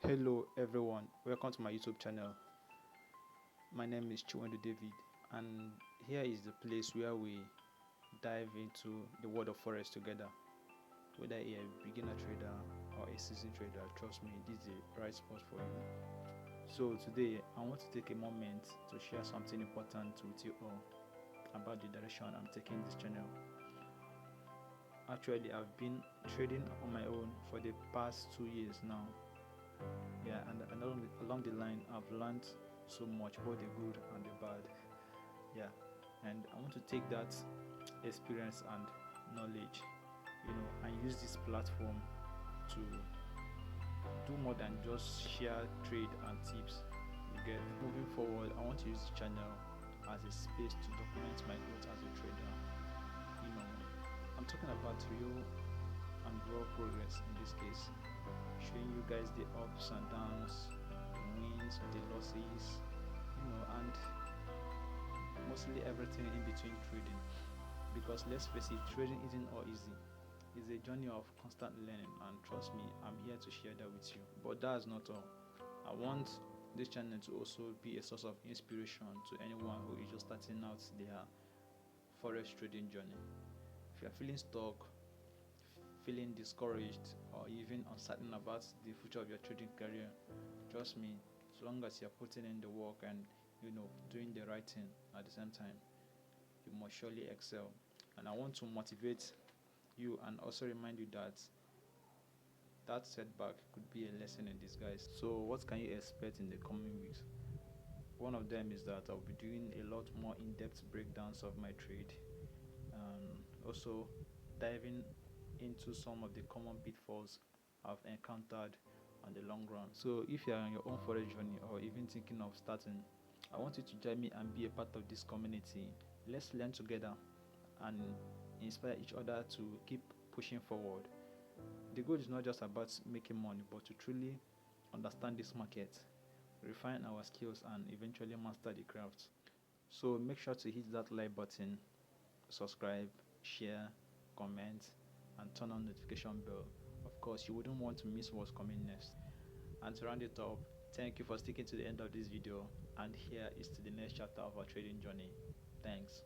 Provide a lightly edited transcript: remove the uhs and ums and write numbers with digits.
Hello everyone, welcome to my YouTube channel. My name is David, and here is the place where we dive into the world of Forex together. Whether you're a beginner trader or a seasoned trader, trust me, this is the right spot for you. So today I want to take a moment to share something important with you all about the direction I'm taking this channel. Actually, I've been trading on my own for the past 2 years now. Yeah, and along the line I've learned so much, both the good and the bad. Yeah, and I want to take that experience and knowledge, and use this platform to do more than just share trade and tips. You get, moving forward, I want to use the channel as a space to document my growth as a trader. I'm talking about real and raw progress in this case, showing you guys the ups and downs, the wins, the losses, and mostly everything in between trading. Because let's face it, trading isn't all easy. It's a journey of constant learning, and trust me, I'm here to share that with you. But that's not all. I want this channel to also be a source of inspiration to anyone who is just starting out their forex trading journey. If you're feeling stuck, feeling discouraged, or even uncertain about the future of your trading career, trust me, as long as you're putting in the work and doing the right thing at the same time, you must surely excel. And I want to motivate you and also remind you that that setback could be a lesson in disguise. So what can you expect in the coming weeks? One of them is that I'll be doing a lot more in-depth breakdowns of my trade, and also diving into some of the common pitfalls I've encountered on the long run. So if you're on your own forex journey or even thinking of starting, I want you to join me and be a part of this community. Let's learn together and inspire each other to keep pushing forward. The goal is not just about making money, but to truly understand this market, refine our skills, and eventually master the craft. So make sure to hit that like button, subscribe, share, comment, and turn on notification bell. Of course, you wouldn't want to miss what's coming next. And to round it up, thank you for sticking to the end of this video, and here is to the next chapter of our trading journey. Thanks.